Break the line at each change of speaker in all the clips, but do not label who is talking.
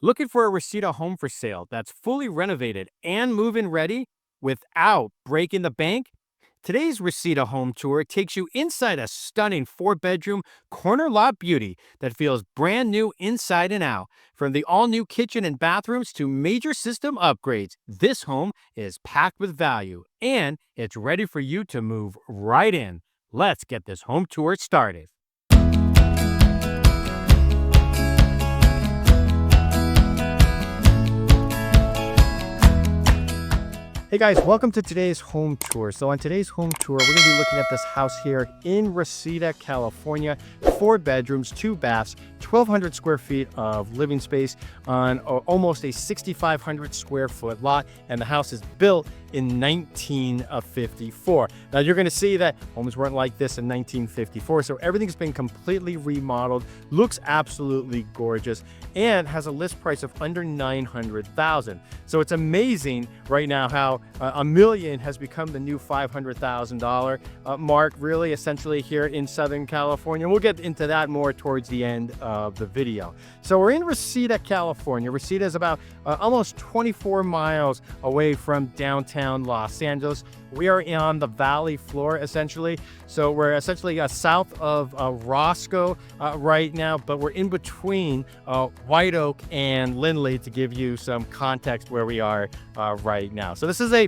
Looking for a Reseda home for sale that's fully renovated and move-in ready without breaking the bank? Today's Reseda home tour takes you inside a stunning 4-bedroom corner lot beauty that feels brand new inside and out. From the all-new kitchen and bathrooms to major system upgrades, this home is packed with value and it's ready for you to move right in. Let's get this home tour started. Hey guys, welcome to today's home tour. So on today's home tour, we're going to be looking at this house here in Reseda, California. 4 bedrooms, 2 baths, 1,200 square feet of living space on almost a 6,500 square foot lot. And the house is built in 1954. Now you're going to see that homes weren't like this in 1954. So everything's been completely remodeled, looks absolutely gorgeous, and has a list price of under $900,000. So it's amazing right now how a million has become the new $500,000 mark, really, essentially here in Southern California. We'll get into that more towards the end of the video. So we're in Reseda, California. Reseda is about almost 24 miles away from downtown Los Angeles. We are on the valley floor, essentially. So we're essentially south of Roscoe right now, but we're in between White Oak and Lindley to give you some context where we are right now. So this is a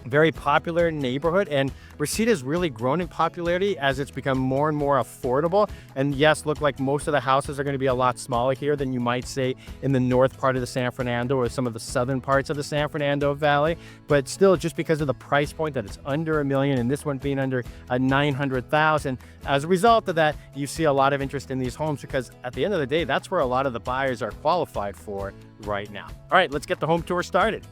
very popular neighborhood, and Reseda has really grown in popularity as it's become more and more affordable. And yes, look, like most of the houses are going to be a lot smaller here than you might say in the north part of the San Fernando or some of the southern parts of the San Fernando Valley. But still, just because of the price point that it's under $1 million and this one being under $900,000, as a result of that, you see a lot of interest in these homes because at the end of the day, that's where a lot of the buyers are qualified for right now. All right, let's get the home tour started.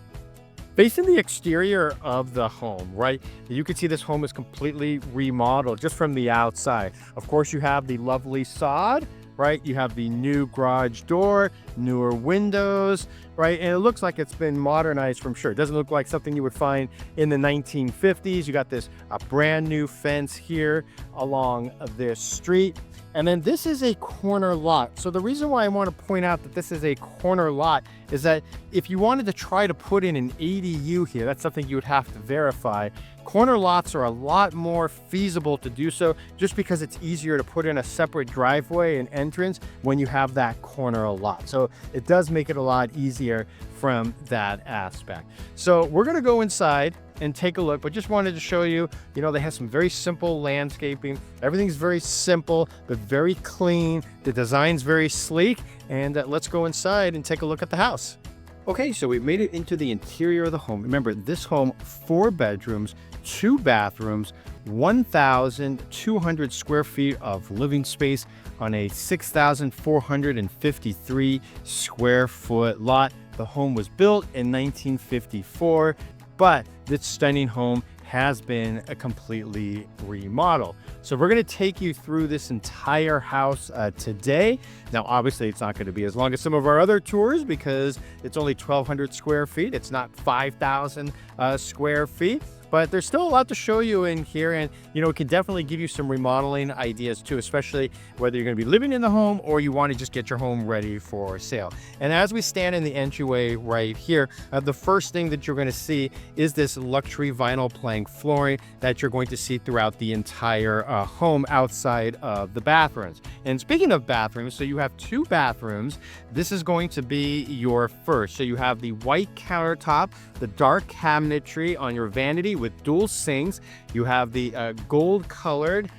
Facing the exterior of the home, right, you can see this home is completely remodeled just from the outside. Of course, you have the lovely sod, right? You have the new garage door, newer windows, right? And it looks like it's been modernized from sure. It doesn't look like something you would find in the 1950s. You got this brand new fence here along this street. And then this is a corner lot. So the reason why I want to point out that this is a corner lot is that if you wanted to try to put in an ADU here, that's something you would have to verify. Corner lots are a lot more feasible to do so just because it's easier to put in a separate driveway and entrance when you have that corner lot. So it does make it a lot easier from that aspect. So we're going to go inside and take a look, but just wanted to show you, they have some very simple landscaping. Everything's very simple, but very clean. The design's very sleek, and let's go inside and take a look at the house. Okay, so we've made it into the interior of the home. Remember, this home, 4 bedrooms, 2 bathrooms, 1,200 square feet of living space on a 6,453 square foot lot. The home was built in 1954, but this stunning home has been completely remodeled. So we're going to take you through this entire house today. Now, obviously, it's not going to be as long as some of our other tours because it's only 1,200 square feet. It's not 5,000 square feet. But there's still a lot to show you in here, and it can definitely give you some remodeling ideas too, especially whether you're going to be living in the home or you want to just get your home ready for sale. And as we stand in the entryway right here, the first thing that you're going to see is this luxury vinyl plank flooring that you're going to see throughout the entire home outside of the bathrooms. And speaking of bathrooms, so you have 2 bathrooms. This is going to be your first. So you have the white countertop, the dark cabinetry on your vanity with dual sinks. You have the gold colored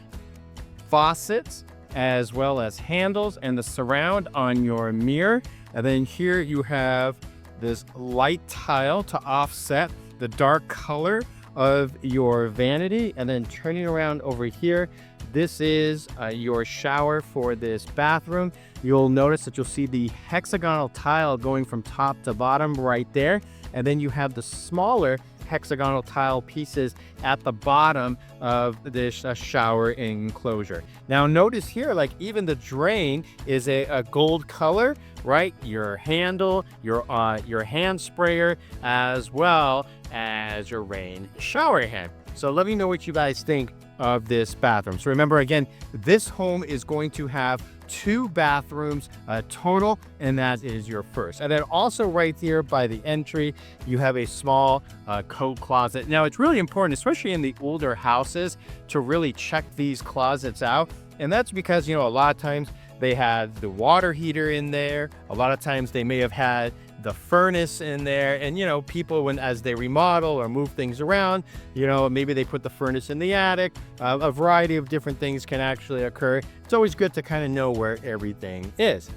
faucets as well as handles and the surround on your mirror. And then here you have this light tile to offset the dark color of your vanity. And then turning around over here, this is your shower for this bathroom. You'll notice that you'll see the hexagonal tile going from top to bottom right there. And then you have the smaller hexagonal tile pieces at the bottom of this shower enclosure. Now notice here, like even the drain is a gold color, right? Your handle, your hand sprayer, as well as your rain shower head. So let me know what you guys think of this bathroom. So remember, again, this home is going to have 2 bathrooms total, and that is your first. And then also right here by the entry, you have a small coat closet. Now it's really important, especially in the older houses, to really check these closets out. And that's because, you know, a lot of times they had the water heater in there. A lot of times they may have had the furnace in there, and you know, people, when as they remodel or move things around, you know, maybe they put the furnace in the attic. A variety of different things can actually occur. It's always good to kind of know where everything is.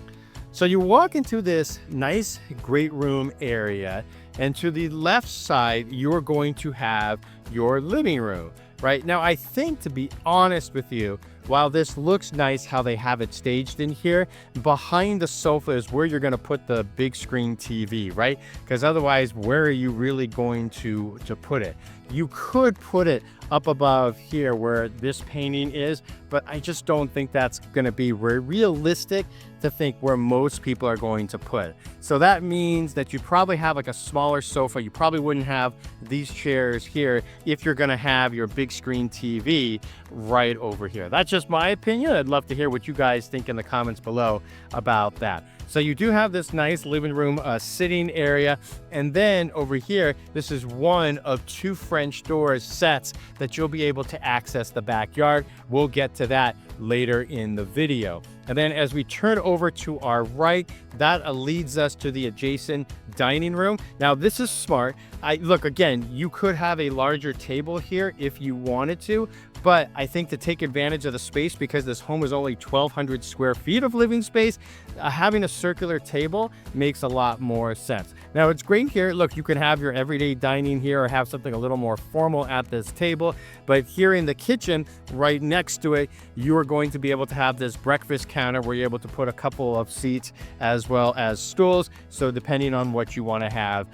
So you walk into this nice great room area, and to the left side you're going to have your living room. Right now, I think, to be honest with you, while this looks nice how they have it staged in here, behind the sofa is where you're going to put the big screen TV, right? Because otherwise, where are you really going to put it? You could put it up above here where this painting is, but I just don't think that's going to be realistic to think where most people are going to put it. So that means that you probably have like a smaller sofa. You probably wouldn't have these chairs here if you're going to have your big screen TV right over here. That's just my opinion. I'd love to hear what you guys think in the comments below about that. So you do have this nice living room sitting area, and then over here, this is one of 2 French doors sets that you'll be able to access the backyard. We'll get to that later in the video. And then as we turn over to our right, that leads us to the adjacent dining room. Now this is smart. Look, again, you could have a larger table here if you wanted to, but I think to take advantage of the space, because this home is only 1,200 square feet of living space, having a circular table makes a lot more sense. Now it's great here. Look, you can have your everyday dining here or have something a little more formal at this table, but here in the kitchen, right next to it, you are going to be able to have this breakfast counter where you're able to put a couple of seats as well as stools. So depending on what you want to have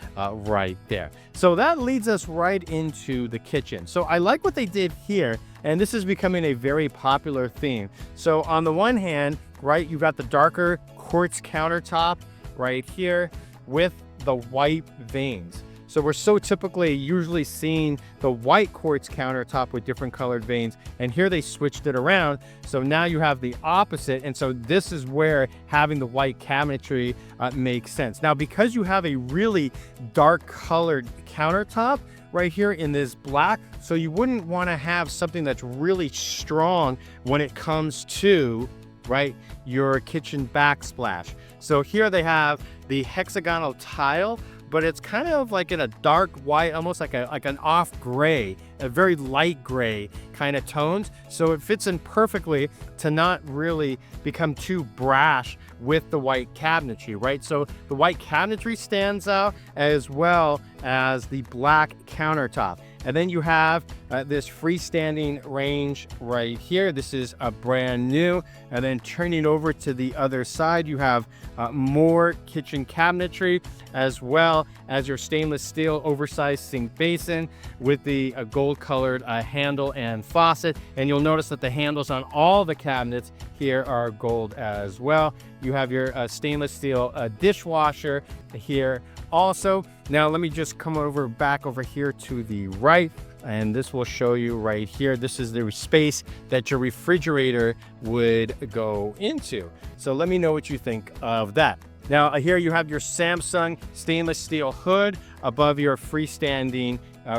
right there. So that leads us right into the kitchen. So I like what they did here, and this is becoming a very popular theme. So on the one hand, right, you've got the darker quartz countertop right here with the white veins. So we're so typically usually seeing the white quartz countertop with different colored veins, and here they switched it around. So now you have the opposite, and so this is where having the white cabinetry makes sense. Now, because you have a really dark colored countertop right here in this black, so you wouldn't want to have something that's really strong when it comes to, right, your kitchen backsplash. So here they have the hexagonal tile, but it's kind of like in a dark white, almost like an off gray, a very light gray kind of tones. So it fits in perfectly to not really become too brash with the white cabinetry, right? So the white cabinetry stands out as well as the black countertop. And then you have this freestanding range right here. This is a brand new. And then turning over to the other side, you have more kitchen cabinetry, as well as your stainless steel oversized sink basin with the gold colored handle and faucet. And you'll notice that the handles on all the cabinets here are gold as well. You have your stainless steel dishwasher here also. Now let me just come over back over here to the right, and this will show you right here. This is the space that your refrigerator would go into. So let me know what you think of that. Now here you have your Samsung stainless steel hood above your freestanding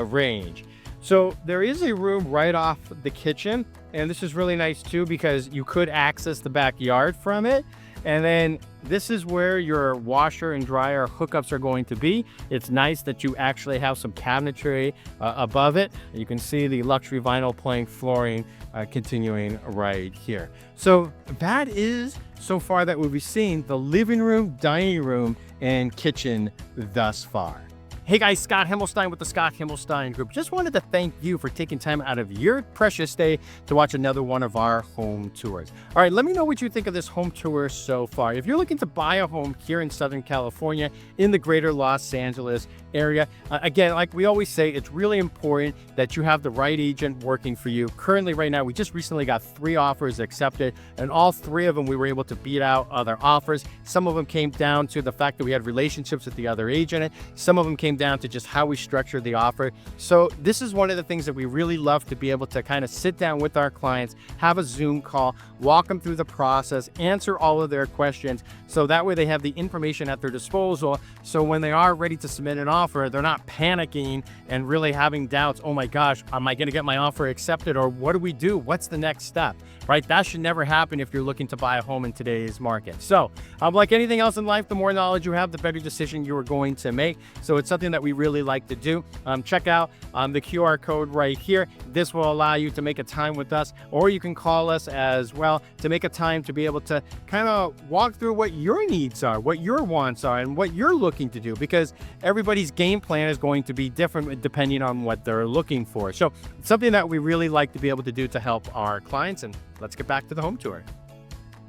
range. So there is a room right off the kitchen, and this is really nice too because you could access the backyard from it. And then this is where your washer and dryer hookups are going to be. It's nice that you actually have some cabinetry above it. You can see the luxury vinyl plank flooring continuing right here. So that is, so far that we'll be seeing, the living room, dining room, and kitchen thus far. Hey guys, Scott Himelstein with the Scott Himelstein Group. Just wanted to thank you for taking time out of your precious day to watch another one of our home tours. All right, let me know what you think of this home tour so far. If you're looking to buy a home here in Southern California, in the greater Los Angeles area, again, like we always say, it's really important that you have the right agent working for you. Currently, right now, we just recently got 3 offers accepted, and all 3 of them we were able to beat out other offers. Some of them came down to the fact that we had relationships with the other agent. Some of them came came down to just how we structured the offer. So this is one of the things that we really love to be able to kind of sit down with our clients, have a Zoom call, walk them through the process, answer all of their questions. So that way they have the information at their disposal. So when they are ready to submit an offer, they're not panicking and really having doubts. Oh my gosh, am I going to get my offer accepted? Or what do we do? What's the next step, right? That should never happen if you're looking to buy a home in today's market. So like anything else in life, the more knowledge you have, the better decision you are going to make. So it's something that we really like to do. Check out the QR code right here. This will allow you to make a time with us, or you can call us as well to make a time to be able to kind of walk through what your needs are, what your wants are, and what you're looking to do, because everybody's game plan is going to be different depending on what they're looking for. So it's something that we really like to be able to do to help our clients. And let's get back to the home tour.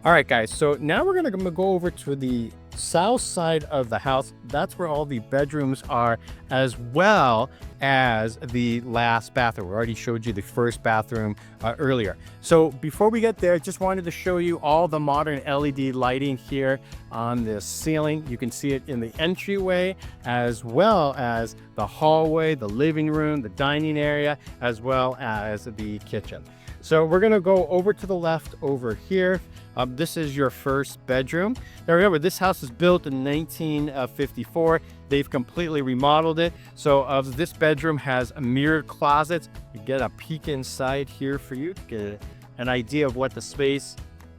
All right, guys, so now we're going to go over to the south side of the house. That's where all the bedrooms are, as well as the last bathroom. We already showed you the first bathroom earlier. So before we get there, just wanted to show you all the modern LED lighting here on the ceiling. You can see it in the entryway, as well as the hallway, the living room, the dining area, as well as the kitchen. So we're going to go over to the left over here. This is your first bedroom. Now remember, this house was built in 1954. They've completely remodeled it. So this bedroom has mirrored closets. You get a peek inside here for you to get an idea of what the space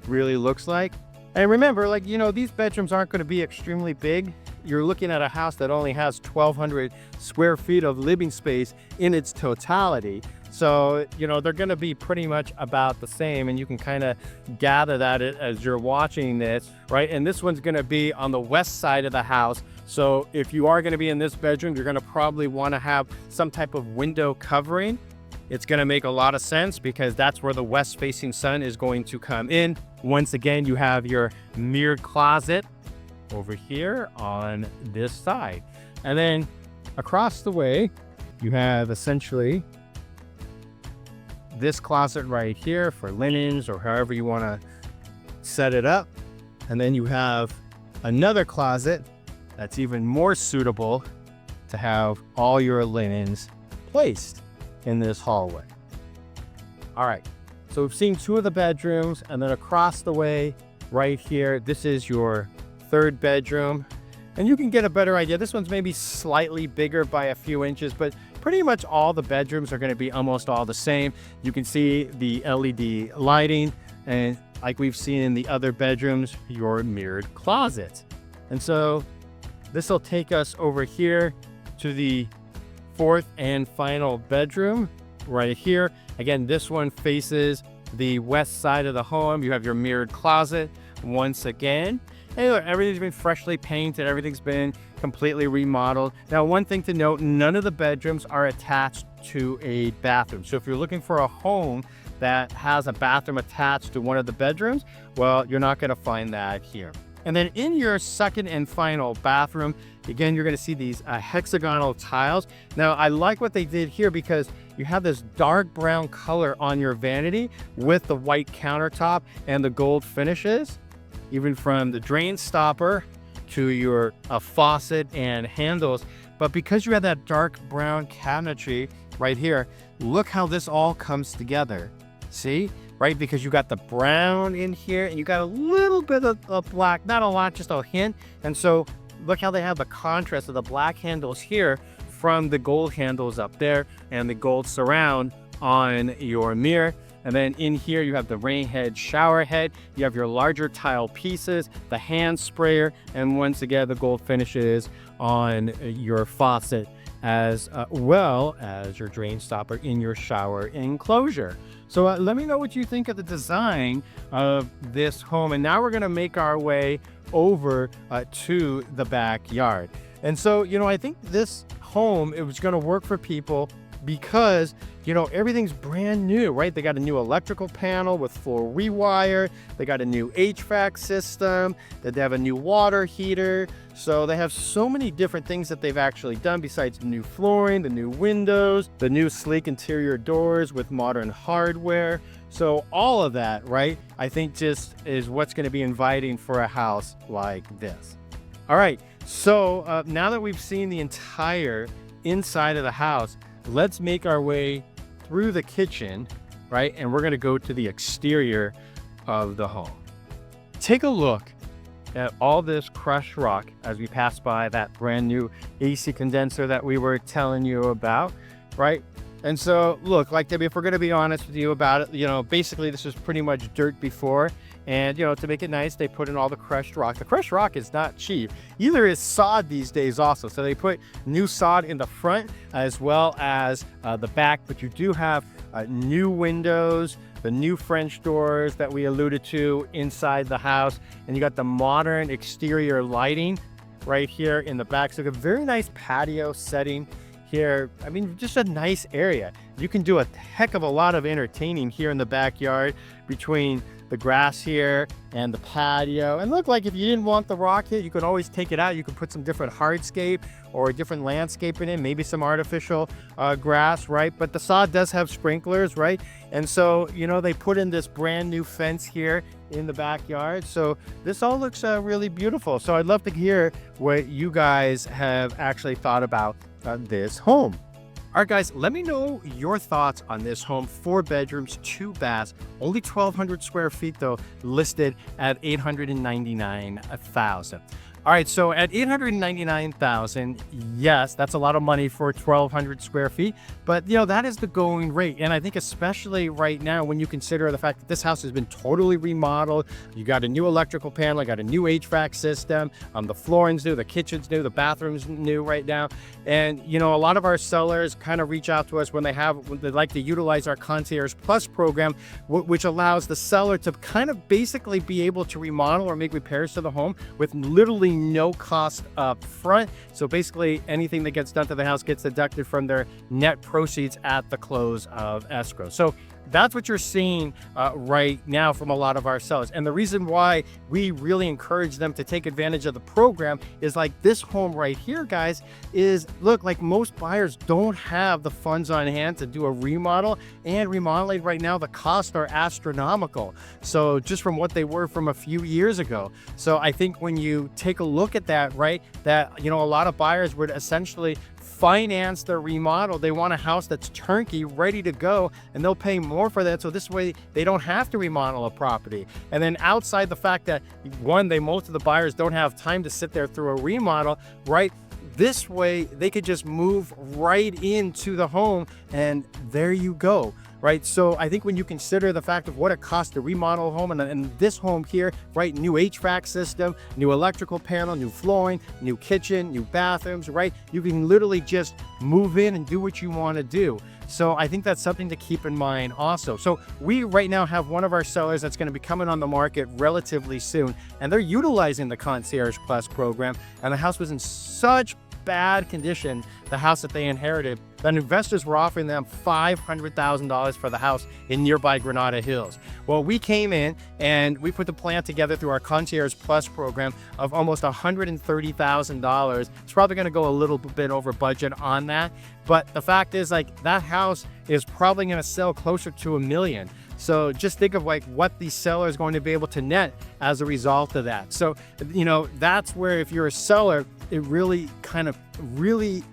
really looks like. And remember, like, you know, these bedrooms aren't going to be extremely big. You're looking at a house that only has 1,200 square feet of living space in its totality. So, you know, they're going to be pretty much about the same, and you can kind of gather that as you're watching this, right? And this one's going to be on the west side of the house. So if you are going to be in this bedroom, you're going to probably want to have some type of window covering. It's going to make a lot of sense because that's where the west facing sun is going to come in. Once again, you have your mirrored closet over here on this side. And then across the way, you have essentially this closet right here for linens or however you want to set it up. And then you have another closet that's even more suitable to have all your linens placed in this hallway. All right, so we've seen two of the bedrooms, and then across the way right here, this is your third bedroom. And you can get a better idea. This one's maybe slightly bigger by a few inches, but pretty much all the bedrooms are going to be almost all the same. You can see the LED lighting, and like we've seen in the other bedrooms, your mirrored closet. And so this will take us over here to the fourth and final bedroom right here. Again, this one faces the west side of the home. You have your mirrored closet once again. Hey, look, everything's been freshly painted. Everything's been completely remodeled. Now, one thing to note, none of the bedrooms are attached to a bathroom. So if you're looking for a home that has a bathroom attached to one of the bedrooms, well, you're not going to find that here. And then in your second and final bathroom, again, you're going to see these hexagonal tiles. Now, I like what they did here because you have this dark brown color on your vanity with the white countertop and the gold finishes, even from the drain stopper to your faucet and handles. But because you have that dark brown cabinetry right here, look how this all comes together. See? Right? Because you got the brown in here and you got a little bit of black, not a lot, just a hint. And so look how they have the contrast of the black handles here from the gold handles up there and the gold surround on your mirror. And then in here, you have the rain head, shower head. You have your larger tile pieces, the hand sprayer, and once again, the gold finishes on your faucet, as well as your drain stopper in your shower enclosure. So let me know what you think of the design of this home. And now we're going to make our way over to the backyard. And so, you know, I think this home, it was going to work for people because, you know, everything's brand new, right? They got a new electrical panel with full rewire. They got a new HVAC system. They have a new water heater. So they have so many different things that they've actually done besides the new flooring, the new windows, the new sleek interior doors with modern hardware. So all of that, right, I think just is what's going to be inviting for a house like this. All right, So now that we've seen the entire inside of the house, let's make our way through the kitchen, right? And we're gonna go to the exterior of the home. Take a look at all this crushed rock as we pass by that brand new AC condenser that we were telling you about, right? And so look, like if we're gonna be honest with you about it, basically this was pretty much dirt before. And, to make it nice, they put in all the crushed rock. The crushed rock is not cheap. Either is sod these days also. So they put new sod in the front as well as the back. But you do have new windows, the new French doors that we alluded to inside the house. And you got the modern exterior lighting right here in the back. So a very nice patio setting here. I mean, just a nice area. You can do a heck of a lot of entertaining here in the backyard between the grass here and the patio. And look, like if you didn't want the rocket, you could always take it out. You could put some different hardscape or a different landscape in it, maybe some artificial grass, right? But the sod does have sprinklers, right? And so, they put in this brand new fence here in the backyard. So this all looks really beautiful. So I'd love to hear what you guys have actually thought about this home. All right, guys, let me know your thoughts on this home. 4 bedrooms, 2 baths, only 1,200 square feet, though, listed at $899,000. All right, so at $899,000, yes, that's a lot of money for 1,200 square feet, but that is the going rate. And I think especially right now, when you consider the fact that this house has been totally remodeled, you got a new electrical panel, you got a new HVAC system, the flooring's new, the kitchen's new, the bathroom's new right now. And a lot of our sellers kind of reach out to us when they like to utilize our Concierge Plus program, which allows the seller to kind of basically be able to remodel or make repairs to the home with literally no cost up front. So basically anything that gets done to the house gets deducted from their net proceeds at the close of escrow. So that's what you're seeing right now from a lot of our sellers. And the reason why we really encourage them to take advantage of the program is like this home right here, guys, is look, like most buyers don't have the funds on hand to do a remodel, and remodeling right now, the costs are astronomical. So just from what they were from a few years ago. So I think when you take a look at that, right, that, a lot of buyers would essentially finance their remodel. They want a house that's turnkey, ready to go, and they'll pay more for that. So this way they don't have to remodel a property. And then outside the fact that most of the buyers don't have time to sit there through a remodel, right? This way they could just move right into the home and there you go. Right. So I think when you consider the fact of what it costs to remodel a home, and this home here, right, new HVAC system, new electrical panel, new flooring, new kitchen, new bathrooms, right, you can literally just move in and do what you want to do. So I think that's something to keep in mind also. So we right now have one of our sellers that's going to be coming on the market relatively soon, and they're utilizing the Concierge Plus program, and the house was in such bad condition, the house that they inherited, that investors were offering them $500,000 for the house in nearby Granada Hills. Well, we came in and we put the plan together through our Concierge Plus program of almost $130,000. It's probably going to go a little bit over budget on that, but the fact is, like, that house is probably going to sell closer to $1 million. So just think of like what the seller is going to be able to net as a result of that. So, that's where if you're a seller, it really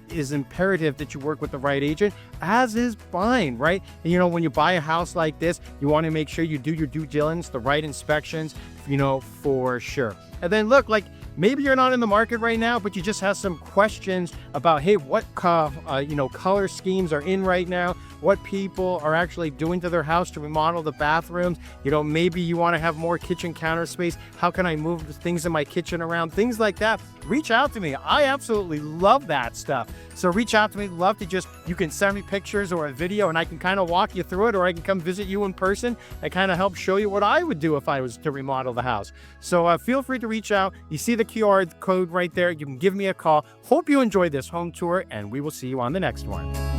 is imperative that you work with the right agent, as is buying, right? And, when you buy a house like this, you want to make sure you do your due diligence, the right inspections, for sure. And then look, like, maybe you're not in the market right now, but you just have some questions about, hey, what color schemes are in right now, what people are actually doing to their house to remodel the bathrooms. Maybe you want to have more kitchen counter space. How can I move things in my kitchen around? Things like that. Reach out to me. I absolutely love that stuff. So reach out to me. Love to you can send me pictures or a video and I can kind of walk you through it, or I can come visit you in person and kind of help show you what I would do if I was to remodel the house. So feel free to reach out. You see the QR code right there. You can give me a call. Hope you enjoyed this home tour, and we will see you on the next one.